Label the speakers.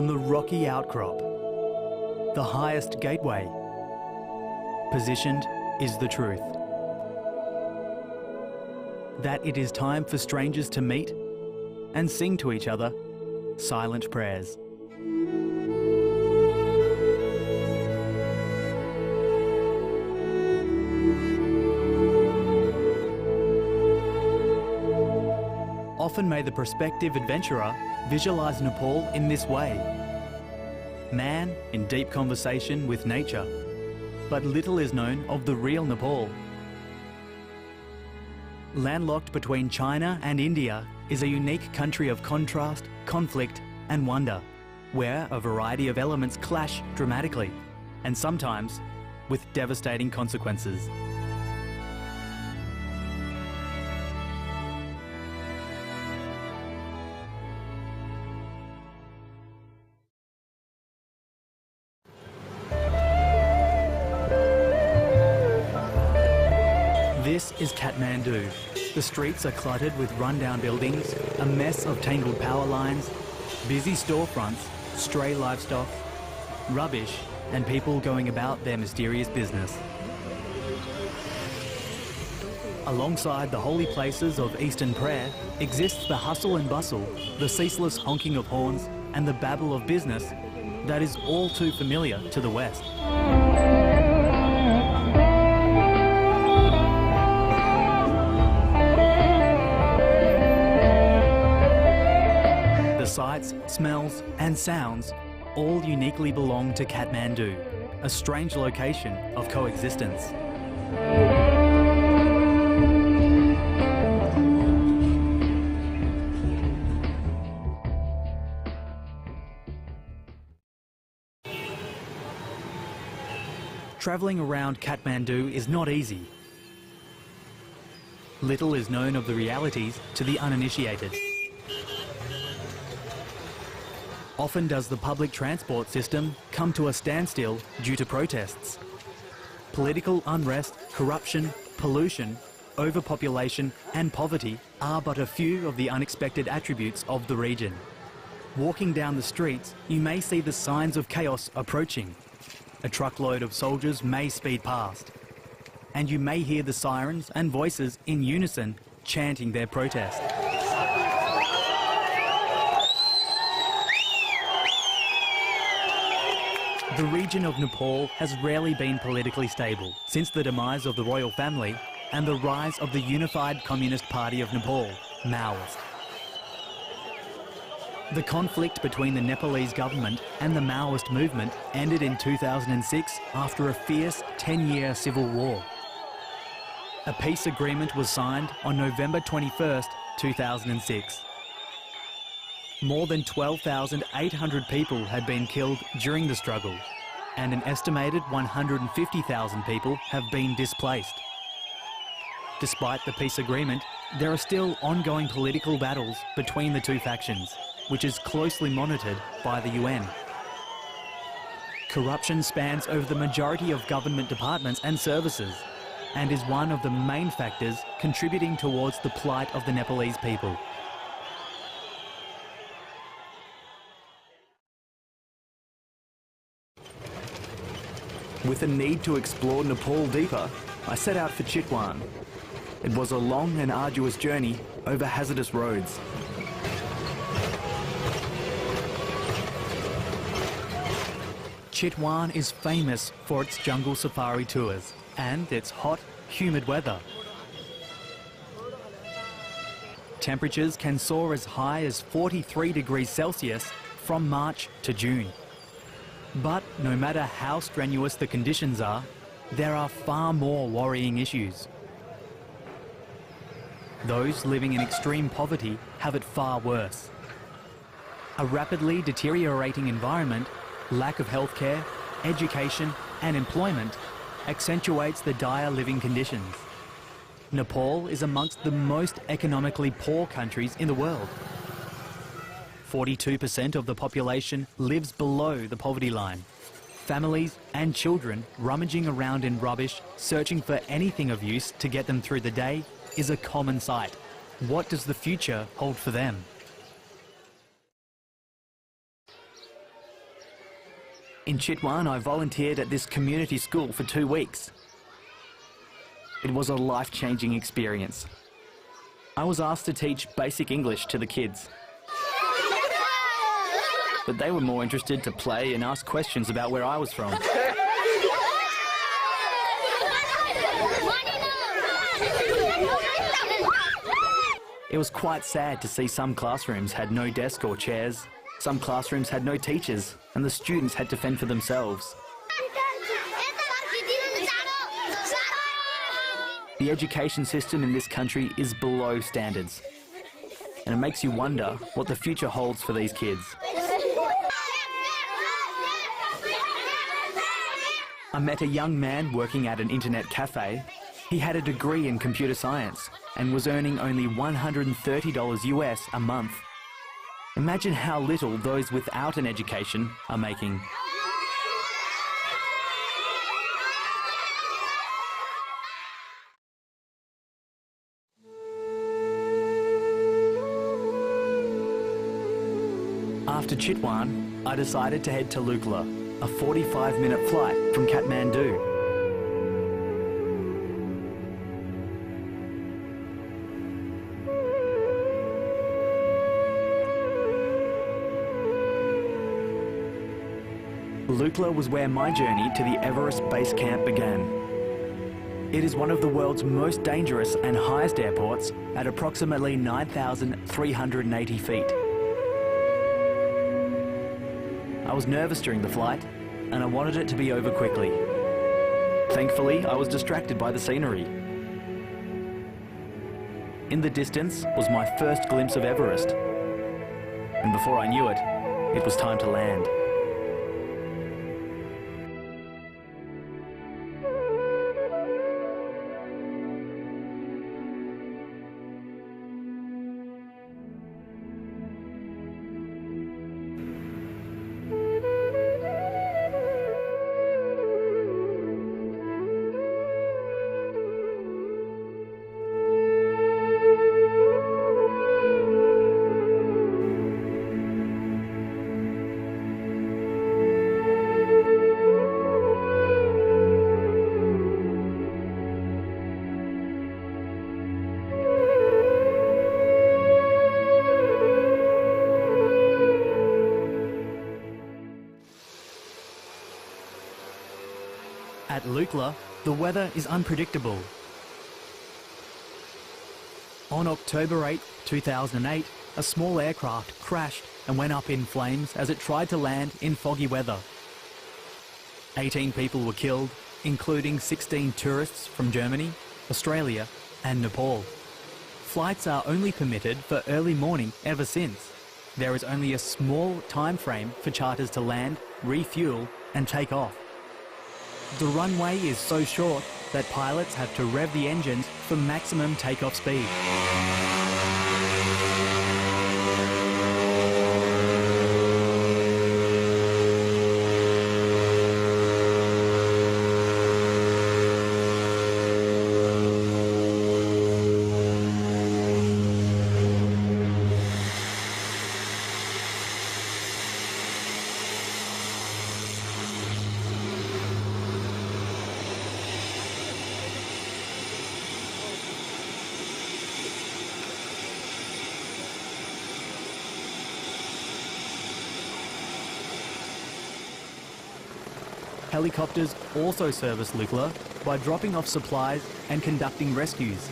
Speaker 1: on the rocky outcrop, the highest gateway. Positioned is the truth. That it is time for strangers to meet and sing to each other silent prayers. Often may the prospective adventurer visualize Nepal in this way. Man in deep conversation with nature, but little is known of the real Nepal. Landlocked between China and India is a unique country of contrast, conflict and wonder, where a variety of elements clash dramatically, and sometimes with devastating consequences. This is Kathmandu. The streets are cluttered with rundown buildings, a mess of tangled power lines, busy storefronts, stray livestock, rubbish, and people going about their mysterious business. Alongside the holy places of Eastern prayer exists the hustle and bustle, the ceaseless honking of horns, and the babble of business that is all too familiar to the West. Sights, smells and sounds all uniquely belong to Kathmandu, a strange location of coexistence. Travelling around Kathmandu is not easy. Little is known of the realities to the uninitiated. Often does the public transport system come to a standstill due to protests. Political unrest, corruption, pollution, overpopulation and poverty are but a few of the unexpected attributes of the region. Walking down the streets, you may see the signs of chaos approaching. A truckload of soldiers may speed past, and you may hear the sirens and voices in unison chanting their protest. The region of Nepal has rarely been politically stable since the demise of the royal family and the rise of the Unified Communist Party of Nepal, Maoist. The conflict between the Nepalese government and the Maoist movement ended in 2006 after a fierce 10-year civil war. A peace agreement was signed on November 21st, 2006. More than 12,800 people had been killed during the struggle, and an estimated 150,000 people have been displaced. Despite the peace agreement, there are still ongoing political battles between the two factions, which is closely monitored by the UN. Corruption spans over the majority of government departments and services, and is one of the main factors contributing towards the plight of the Nepalese people. With a need to explore Nepal deeper, I set out for Chitwan. It was a long and arduous journey over hazardous roads. Chitwan is famous for its jungle safari tours and its hot, humid weather. Temperatures can soar as high as 43 degrees Celsius from March to June. But no matter how strenuous the conditions are, there are far more worrying issues. Those living in extreme poverty have it far worse. A rapidly deteriorating environment, lack of healthcare, education and employment accentuates the dire living conditions. Nepal is amongst the most economically poor countries in the world. 42% of the population lives below the poverty line. Families and children rummaging around in rubbish, searching for anything of use to get them through the day is a common sight. What does the future hold for them? In Chitwan, I volunteered at this community school for 2 weeks. It was a life-changing experience. I was asked to teach basic English to the kids. But they were more interested to play and ask questions about where I was from. It was quite sad to see some classrooms had no desk or chairs, some classrooms had no teachers, and the students had to fend for themselves. The education system in this country is below standards, and it makes you wonder what the future holds for these kids. I met a young man working at an internet cafe. He had a degree in computer science and was earning only $130 US a month. Imagine how little those without an education are making. After Chitwan, I decided to head to Neapl, a 45-minute flight from Kathmandu. Neapl was where my journey to the Everest Base Camp began. It is one of the world's most dangerous and highest airports at approximately 9,380 feet. I was nervous during the flight, and I wanted it to be over quickly. Thankfully, I was distracted by the scenery. In the distance was my first glimpse of Everest, and before I knew it, it was time to land. At Neapl, the weather is unpredictable. On October 8, 2008, a small aircraft crashed and went up in flames as it tried to land in foggy weather. 18 people were killed, including 16 tourists from Germany, Australia and Nepal. Flights are only permitted for early morning ever since. There is only a small time frame for charters to land, refuel and take off. The runway is so short that pilots have to rev the engines for maximum takeoff speed. Helicopters also service Neapl by dropping off supplies and conducting rescues.